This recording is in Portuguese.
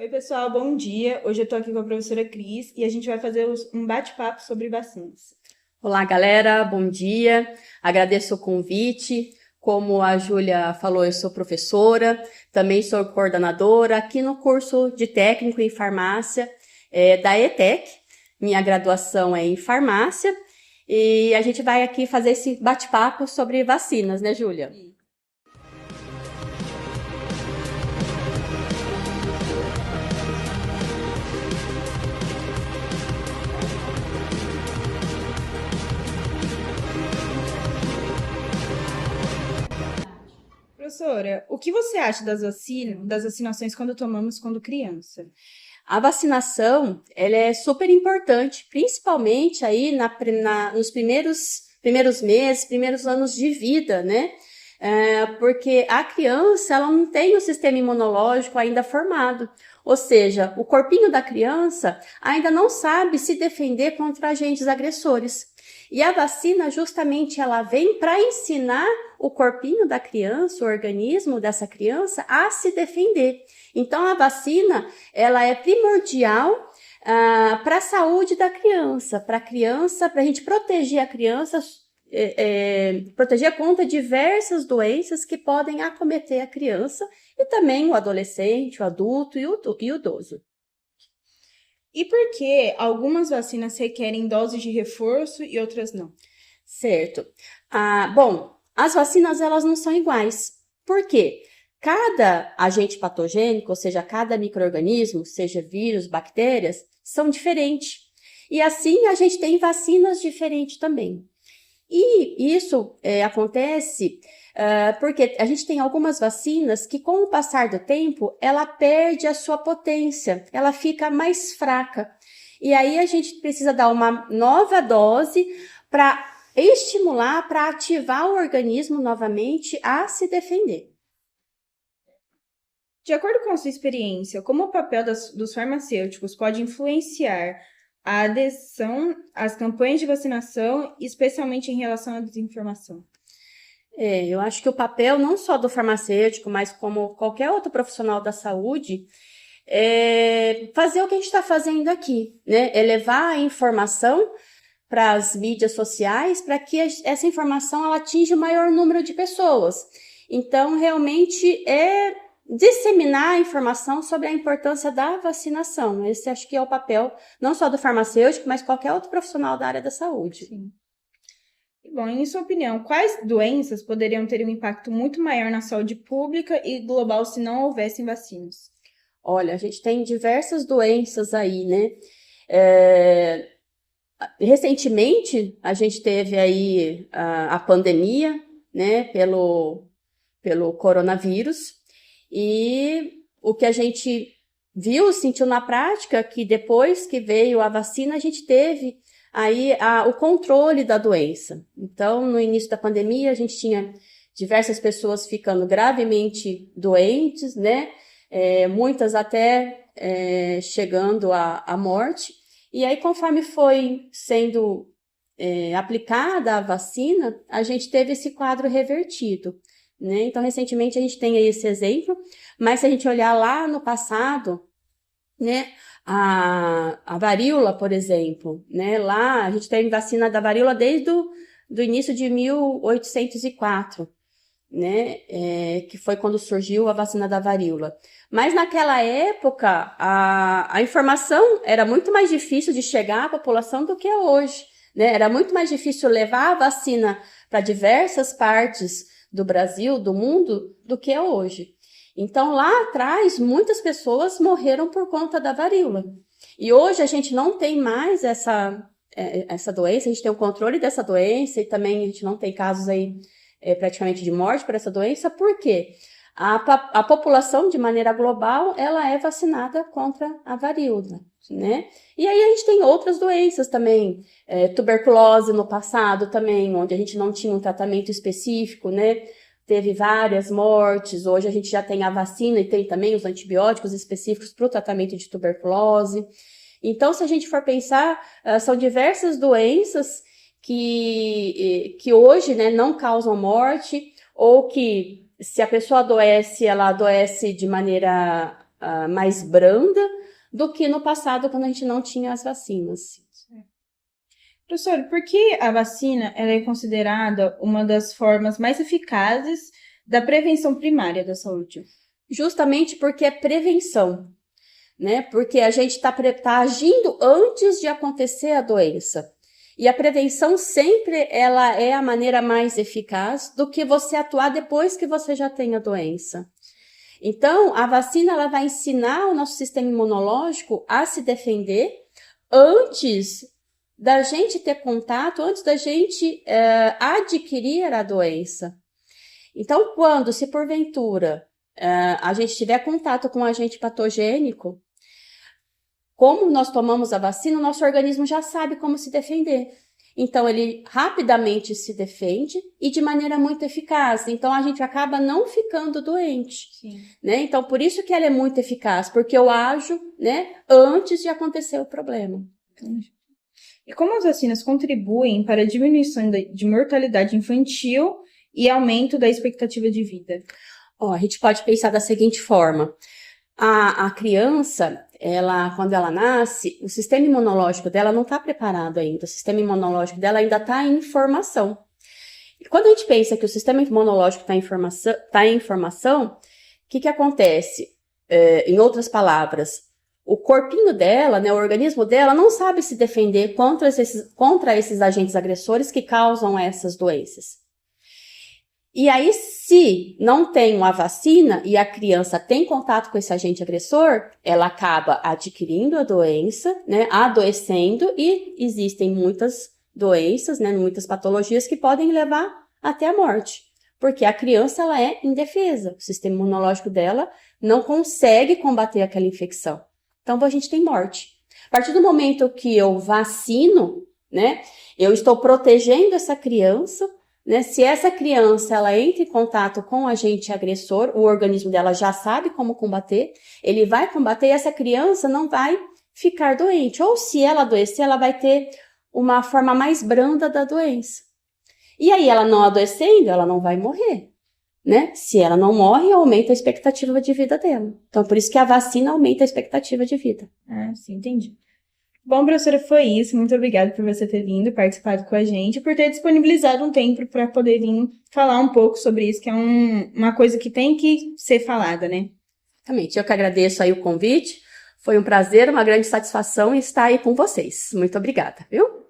Oi, pessoal, bom dia. Hoje eu tô aqui com a professora Cris e a gente vai fazer um bate-papo sobre vacinas. Olá, galera, bom dia. Agradeço o convite. Como a Júlia falou, eu sou professora, também sou coordenadora aqui no curso de técnico em farmácia da ETEC. Minha graduação é em farmácia e a gente vai aqui fazer esse bate-papo sobre vacinas, né, Júlia? Professora, o que você acha das vacinações quando tomamos quando criança? A vacinação, ela é super importante, principalmente aí nos primeiros meses, primeiros anos de vida, né? Porque a criança, ela não tem o sistema imunológico ainda formado. Ou seja, o corpinho da criança ainda não sabe se defender contra agentes agressores. E a vacina, justamente, ela vem para ensinar o corpinho da criança, o organismo dessa criança, a se defender. Então, a vacina, ela é primordial para a saúde da criança, para a gente proteger a criança, proteger contra diversas doenças que podem acometer a criança e também o adolescente, o adulto e o idoso. E por que algumas vacinas requerem doses de reforço e outras não? Certo. Bom, as vacinas, elas não são iguais. Por quê? Cada agente patogênico, ou seja, cada micro-organismo, seja vírus, bactérias, são diferentes. E assim a gente tem vacinas diferentes também. E isso acontece porque a gente tem algumas vacinas que, com o passar do tempo, ela perde a sua potência, ela fica mais fraca. E aí a gente precisa dar uma nova dose para estimular, para ativar o organismo novamente a se defender. De acordo com a sua experiência, como o papel dos farmacêuticos pode influenciar a adesão às campanhas de vacinação, especialmente em relação à desinformação? Eu acho que o papel não só do farmacêutico, mas como qualquer outro profissional da saúde, é fazer o que a gente está fazendo aqui, né? É levar a informação para as mídias sociais para que essa informação ela atinja o maior número de pessoas. Então, realmente é disseminar a informação sobre a importância da vacinação. Esse acho que é o papel não só do farmacêutico, mas qualquer outro profissional da área da saúde. Sim. Bom, em sua opinião, quais doenças poderiam ter um impacto muito maior na saúde pública e global se não houvessem vacinas? Olha, a gente tem diversas doenças aí, né? Recentemente, a gente teve aí a pandemia, né, pelo coronavírus, e o que a gente viu, sentiu na prática, que depois que veio a vacina, a gente teve aí o controle da doença. Então, no início da pandemia, a gente tinha diversas pessoas ficando gravemente doentes, né, muitas até chegando à morte. E aí, conforme foi sendo aplicada a vacina, a gente teve esse quadro revertido, né? Então, recentemente, a gente tem aí esse exemplo, mas se a gente olhar lá no passado, né, a varíola, por exemplo, né, lá a gente tem vacina da varíola desde do início de 1804, né, que foi quando surgiu a vacina da varíola. Mas naquela época, a informação era muito mais difícil de chegar à população do que é hoje, né? Era muito mais difícil levar a vacina para diversas partes do Brasil, do mundo, do que é hoje. Então, lá atrás, muitas pessoas morreram por conta da varíola. E hoje a gente não tem mais essa doença, a gente tem o controle dessa doença e também a gente não tem casos aí praticamente de morte por essa doença, porque a população, de maneira global, ela é vacinada contra a varíola, né? E aí a gente tem outras doenças também, tuberculose no passado também, onde a gente não tinha um tratamento específico, né? Teve várias mortes, hoje a gente já tem a vacina e tem também os antibióticos específicos para o tratamento de tuberculose. Então, se a gente for pensar, são diversas doenças que hoje, né, não causam morte, ou que se a pessoa adoece, ela adoece de maneira mais branda do que no passado, quando a gente não tinha as vacinas. Professor, por que a vacina ela é considerada uma das formas mais eficazes da prevenção primária da saúde? Justamente porque é prevenção, né? Porque a gente está agindo antes de acontecer a doença. E a prevenção sempre ela é a maneira mais eficaz do que você atuar depois que você já tem a doença. Então, a vacina ela vai ensinar o nosso sistema imunológico a se defender antes da gente ter contato, antes da gente adquirir a doença. Então, quando, se porventura, a gente tiver contato com um agente patogênico, como nós tomamos a vacina, o nosso organismo já sabe como se defender. Então, ele rapidamente se defende e de maneira muito eficaz. Então, a gente acaba não ficando doente. Né? Então, por isso que ela é muito eficaz, porque eu ajo, né, antes de acontecer o problema. E como as vacinas contribuem para a diminuição de mortalidade infantil e aumento da expectativa de vida? A gente pode pensar da seguinte forma. A criança, quando ela nasce, o sistema imunológico dela não está preparado ainda. O sistema imunológico dela ainda está em formação. E quando a gente pensa que o sistema imunológico está em formação, o que acontece? Em outras palavras, o corpinho dela, né, o organismo dela não sabe se defender contra esses agentes agressores que causam essas doenças. E aí, se não tem uma vacina e a criança tem contato com esse agente agressor, ela acaba adquirindo a doença, né, adoecendo, e existem muitas doenças, né, muitas patologias que podem levar até a morte, porque a criança ela é indefesa, o sistema imunológico dela não consegue combater aquela infecção. Então, a gente tem morte. A partir do momento que eu vacino, né, eu estou protegendo essa criança. Né? Se essa criança ela entra em contato com o agente agressor, o organismo dela já sabe como combater, ele vai combater e essa criança não vai ficar doente. Ou se ela adoecer, ela vai ter uma forma mais branda da doença. E aí, ela não adoecendo, ela não vai morrer. Né? Se ela não morre, aumenta a expectativa de vida dela. Então, por isso que a vacina aumenta a expectativa de vida. Sim, entendi. Bom, professora, foi isso. Muito obrigada por você ter vindo, participado com a gente, por ter disponibilizado um tempo para poder vir falar um pouco sobre isso, que é uma coisa que tem que ser falada, né? Exatamente. Eu que agradeço aí o convite. Foi um prazer, uma grande satisfação estar aí com vocês. Muito obrigada, viu?